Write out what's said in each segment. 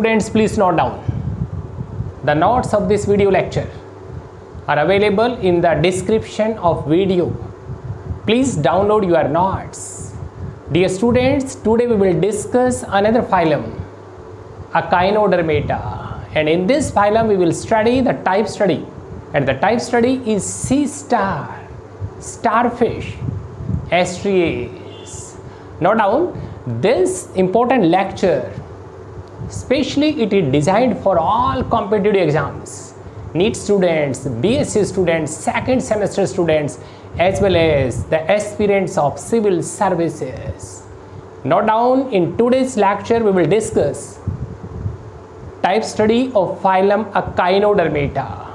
students, please note down. The notes of this video lecture are available in the description of video. Please download your notes. Dear students, today we will discuss another phylum, Echinodermata, and in this phylum we will study the type study, and the type study is sea star, starfish, estuaries. Note down, this important lecture, especially it is designed for all competitive exams, NEET students, BSc students, second semester students, as well as the aspirants of civil services. Note down, in today's lecture we will discuss type study of phylum Echinodermata,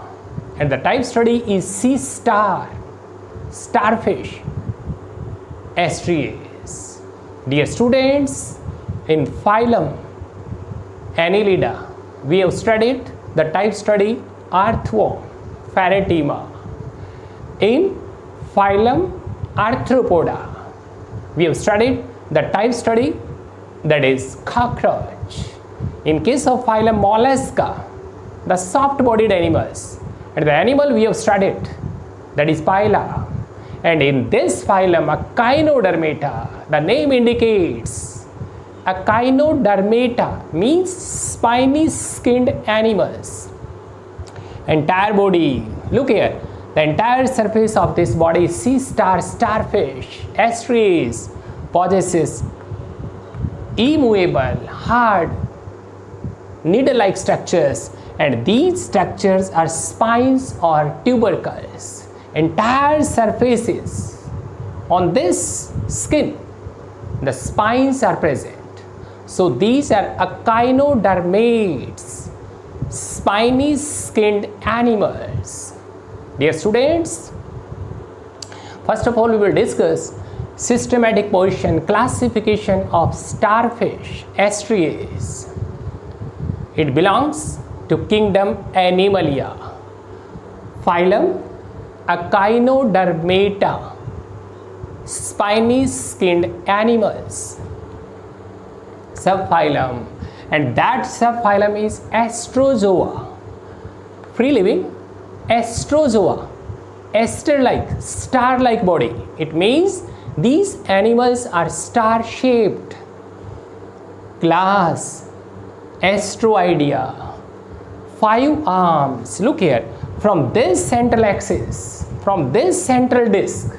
and the type study is sea star, starfish, estuaries. Dear students, in phylum Annelida we have studied the type study Arthropharetema. In phylum Arthropoda we have studied the type study that is cockroach. In case of phylum Mollusca, the soft bodied animals, and the animal we have studied that is Phyla. And in this phylum Echinodermata, the name indicates Echinodermata means spiny skinned animals. Entire body, look here, the entire surface of this body, sea star, starfish, estuaries, possesses immovable, hard, needle-like structures, and these structures are spines or tubercles. Entire surfaces on this skin, the spines are present. So these are echinodermates, spiny skinned animals. Dear students, first of all we will discuss systematic position, classification of starfish, estuaries. It belongs to kingdom Animalia. Phylum Echinodermata, spiny skinned animals. Subphylum, and that subphylum is Astrozoa, free living Astrozoa, ester-like, star-like body. It means these animals are star-shaped. Class Astroidea, 5 arms. Look here, from this central axis, from this central disc,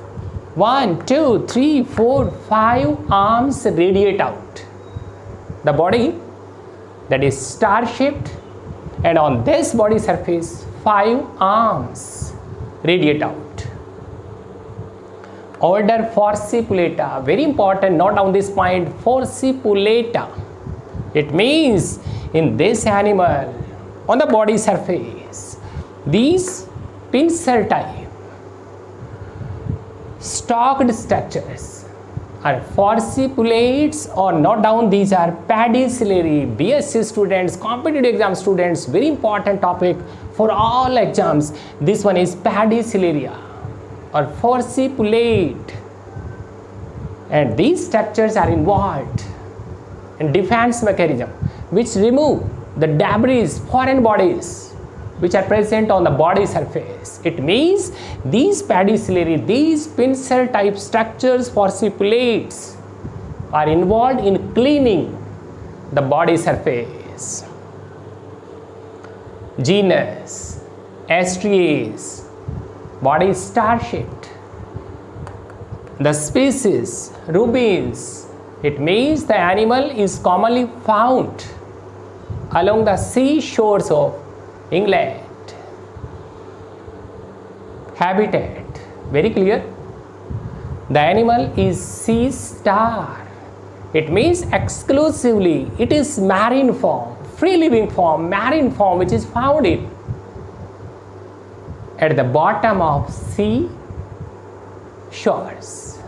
1, 2, 3, 4, 5 arms radiate out. The body that is star shaped, and on this body surface 5 arms radiate out. Order Forcipulata, very important, note down this point, Forcipulata. It means in this animal, on the body surface, these pincer type stalked structures are forcipulates, or note down, these are pedicellary. BSc students, competitive exam students, very important topic for all exams. This one is pedicellaria or forcipulate, and these structures are involved in defense mechanism which remove the debris, foreign bodies which are present on the body surface. It means these pedicellary, these pincer type structures, forcipulates, are involved in cleaning the body surface. Genus Estuaries, body star shaped. The species Rubens, it means the animal is commonly found along the sea shores of England. Habitat, very clear, the animal is sea star. It means exclusively it is marine form, free living form, marine form, which is found in at the bottom of sea shores.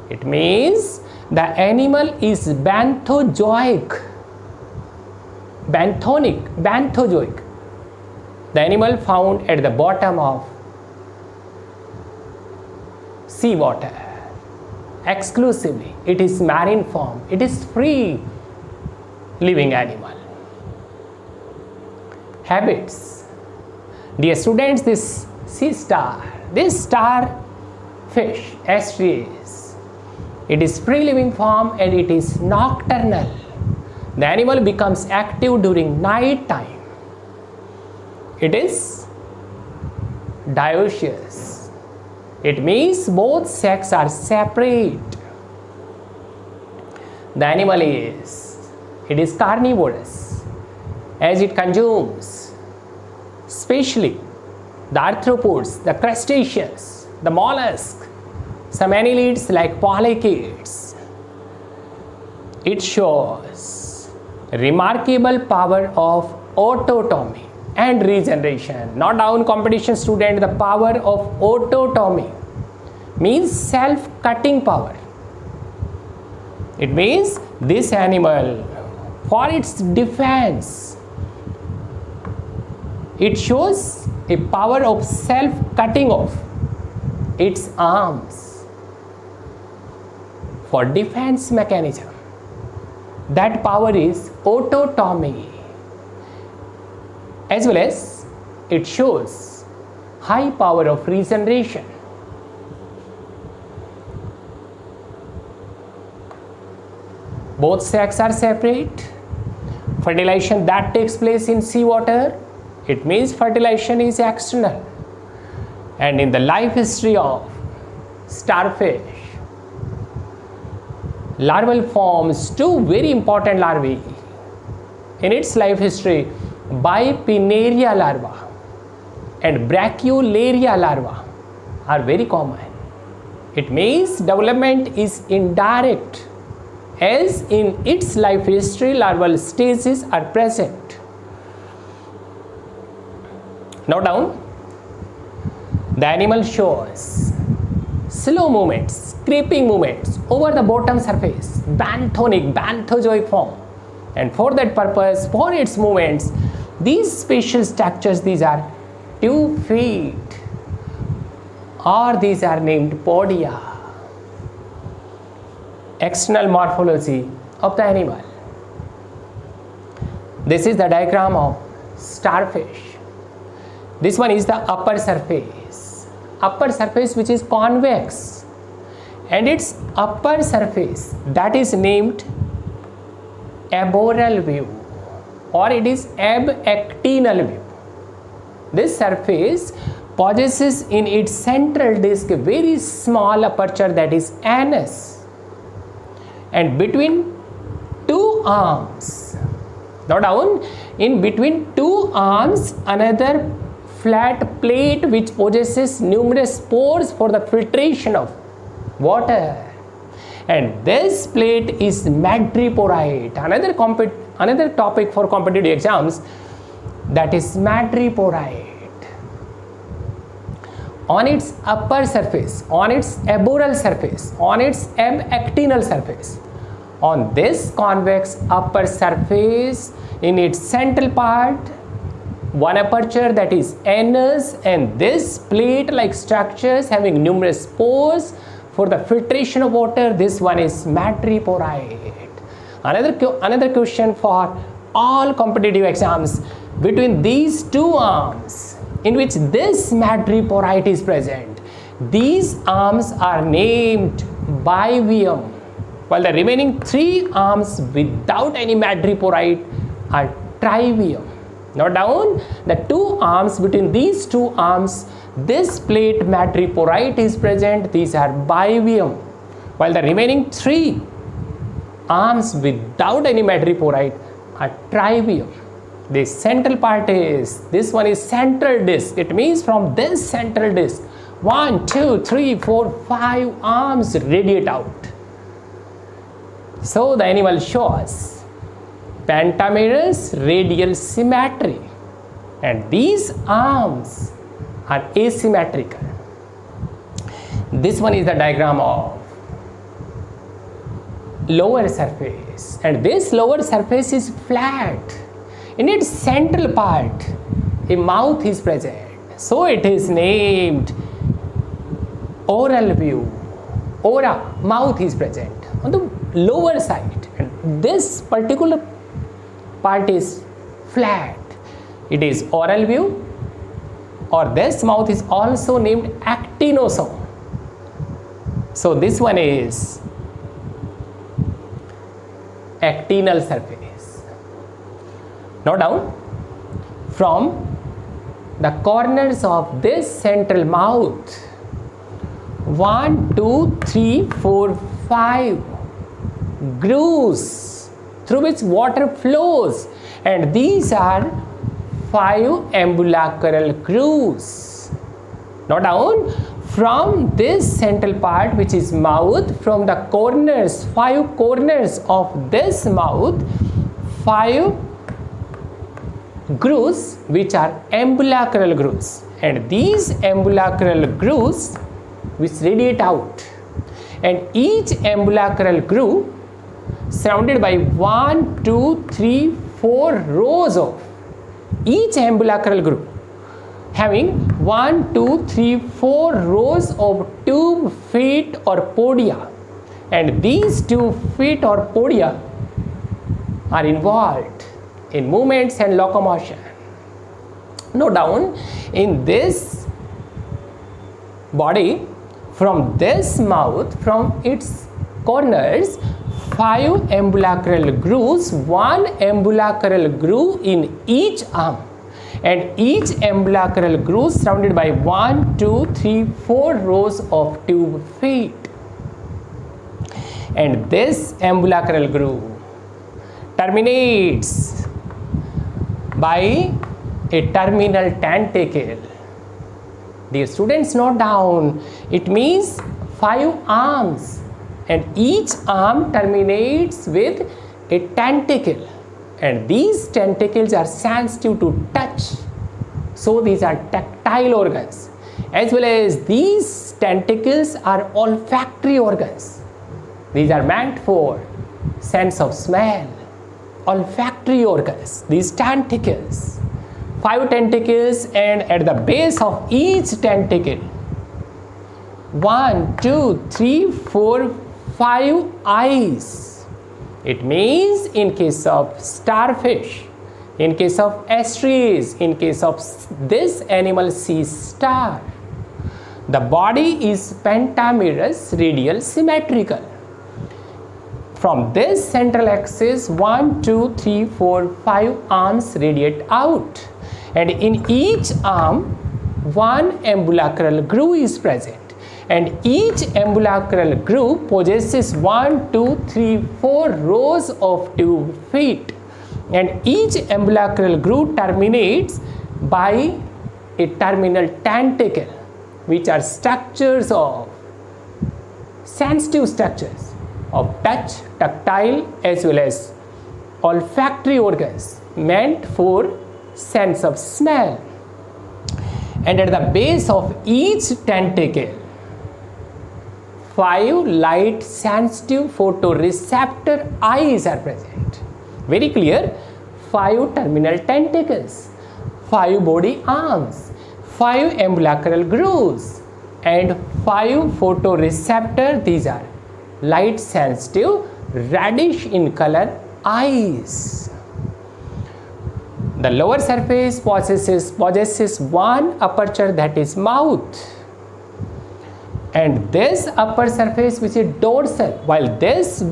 It means the animal is benthozoic, benthozoic, the animal found at the bottom of sea water. Exclusively it is marine form, it is free living animal. habits. Dear students, this sea star, this starfish, Astreus, it is free living form and it is nocturnal. The animal becomes active during night time. It is dioecious. It means both sexes are separate. The animal is carnivorous as it consumes especially the arthropods, the crustaceans, the mollusks, some annelids like polychaetes. It shows remarkable power of autotomy and regeneration. Not down competition student, the power of autotomy means self-cutting power. It means this animal, for its defense, it shows a power of self-cutting of its arms for defense mechanism. That power is autotomy. As well as it shows high power of regeneration. Both sexes are separate. Fertilization that takes place in seawater, it means fertilization is external. And in the life history of starfish, larval forms two very important larvae. In its life history, Bipinnaria larva and Brachylaria larva are very common. It means development is indirect, as in its life history larval stages are present. Now down, the animal shows slow movements, creeping movements over the bottom surface, banthonic, banthozoic form. And for that purpose, for its movements, these special structures, these are 2 feet, or these are named podia. External morphology of the animal. This is the diagram of starfish. This one is the upper surface which is convex, and its upper surface that is named aboral view, or it is abactinal view. This surface possesses in its central disc a very small aperture, that is anus, and between 2 arms, now down, in between 2 arms another flat plate which possesses numerous pores for the filtration of water, and this plate is madreporite. Another topic for competitive exams, that is madreporite. On its upper surface, on its aboral surface, on its abactinal surface, on this convex upper surface, in its central part, one aperture, that is anus, and this plate like structures having numerous pores for the filtration of water, this one is madreporite. Another question for all competitive exams, between these 2 arms in which this madreporite is present, these arms are named bivium, while the remaining 3 arms without any madreporite are trivium. Now down, the 2 arms, between these 2 arms this plate madreporite is present, these are bivium, while the remaining 3 arms without any madreporite are trivium. The central part is, this one is central disc. It means from this central disc 1, 2, 3, 4, 5 arms radiate out. So the animal shows pentamerous radial symmetry, and these arms are asymmetrical. This one is the diagram of lower surface, and this lower surface is flat. In its central part a mouth is present, so it is named oral view. Ora, mouth is present on the lower side, and this particular part is flat. It is oral view, or this mouth is also named actinosome. So this one is actinal surface. Now down, from the corners of this central mouth, 1, 2, 3, 4, 5 grooves through which water flows, and these are 5 ambulacral grooves. Now down, from this central part which is mouth, from the corners, 5 corners of this mouth, 5 grooves which are ambulacral grooves, and these ambulacral grooves which radiate out, and each ambulacral groove surrounded by 1, 2, 3, 4 rows of each ambulacral groove having 1, 2, 3, 4 rows of tube feet or podia, and these tube feet or podia are involved in movements and locomotion. Now down, in this body, from this mouth, from its corners, 5 ambulacral grooves, 1 ambulacral groove in each arm, and each ambulacral groove surrounded by 1, 2, 3, 4 rows of tube feet. And this ambulacral groove terminates by a terminal tentacle. Dear students, note down, it means 5 arms, and each arm terminates with a tentacle, and these tentacles are sensitive to touch, so these are tactile organs, as well as these tentacles are olfactory organs. These are meant for sense of smell. Olfactory organs, these tentacles, 5 tentacles, and at the base of each tentacle, 1, 2, 3, 4, 5 eyes. It means in case of starfish, in case of ostrich, in case of this animal sea star, the body is pentamerous, radial, symmetrical. From this central axis, 1, 2, 3, 4, 5 arms radiate out, and in each arm 1 ambulacral groove is present, and each ambulacral groove possesses 1, 2, 3, 4 rows of tube feet, and each ambulacral groove terminates by a terminal tentacle, which are structures of sensitive structures of touch, tactile, as well as olfactory organs meant for sense of smell. And at the base of each tentacle, 5 light sensitive photoreceptor eyes are present. Very clear, 5 terminal tentacles, 5 body arms, 5 ambulacral grooves, and 5 photoreceptor, these are light sensitive reddish in color eyes. The lower surface possesses 1 aperture, that is mouth, and this upper surface which is dorsal, while this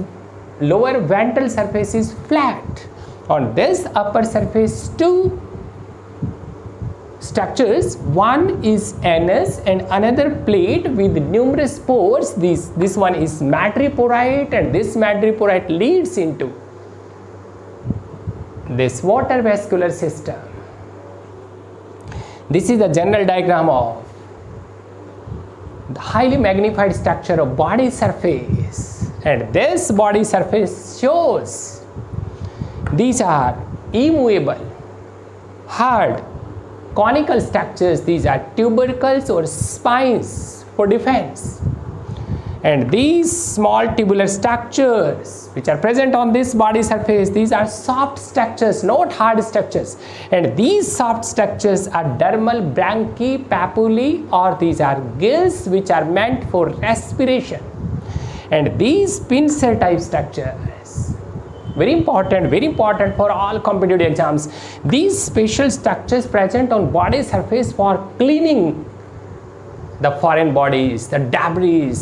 lower ventral surface is flat. On this upper surface, 2 structures, one is anus and another plate with numerous pores. This one is madreporite, and this madreporite leads into this water vascular system. This is the general diagram of the highly magnified structure of body surface, and this body surface shows these are immovable, hard, conical structures. These are tubercles or spines for defense, and these small tubular structures which are present on this body surface, these are soft structures, not hard structures, and these soft structures are dermal branchipapillae, or these are gills which are meant for respiration, and these pincer type structures very important for all competitive exams. These special structures present on body surface for cleaning the foreign bodies, the debris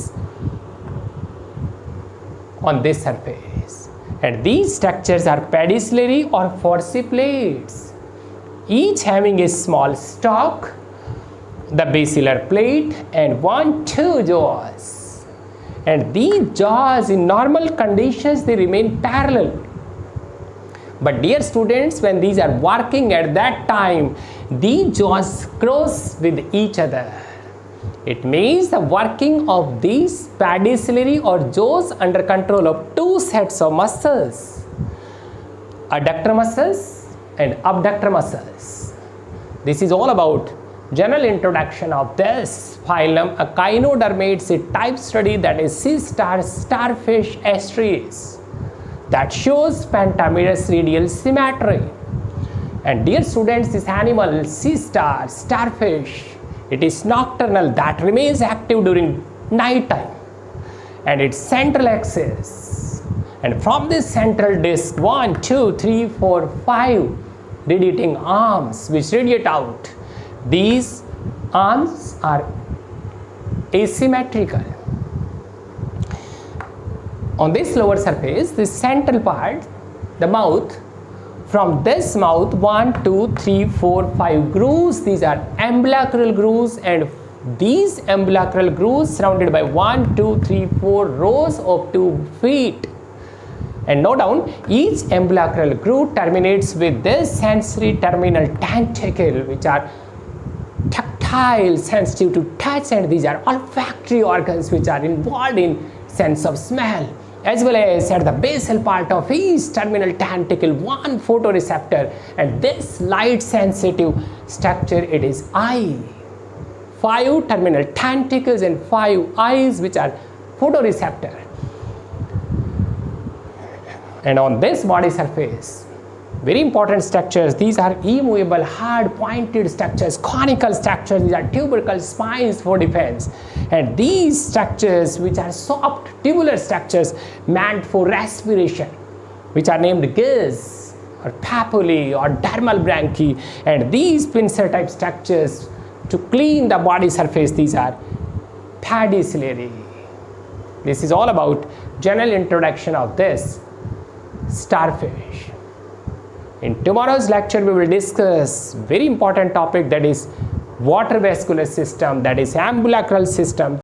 on this surface. And these structures are pedicellary or forciplates, each having a small stalk, the basilar plate, and 1-2 jaws. And these jaws in normal conditions they remain parallel. But dear students, when these are working at that time, these jaws cross with each other. It means the working of these pedicellary or jaws under control of two sets of muscles, adductor muscles and abductor muscles. This is all about general introduction of this phylum Echinodermates, a type study that is sea star starfish estuaries that shows pentamerous radial symmetry. And dear students, this animal sea star starfish, it is nocturnal, that remains active during night time, and its central axis, and from this central disc 1, 2, 3, 4, 5 radiating arms which radiate out. These arms are asymmetrical. On this lower surface, this central part, the mouth, from this mouth 1, 2, 3, 4, 5 grooves, these are ambulacral grooves, and these ambulacral grooves surrounded by 1, 2, 3, 4 rows of 2 feet. And note down, each ambulacral groove terminates with this sensory terminal tentacle, which are tactile, sensitive to touch, and these are olfactory organs which are involved in sense of smell, as well as at the basal part of each terminal tentacle one photoreceptor, and this light sensitive structure, it is eye. 5 terminal tentacles and 5 eyes which are photoreceptor. And on this body surface, very important structures, these are immovable, hard pointed structures, conical structures, these are tubercle spines for defense. And these structures which are soft tubular structures meant for respiration, which are named gills or papillae or dermal branchi, and these pincer type structures to clean the body surface, these are pedicellary. This is all about general introduction of this starfish. In tomorrow's lecture we will discuss very important topic, that is water vascular system, that is ambulacral system.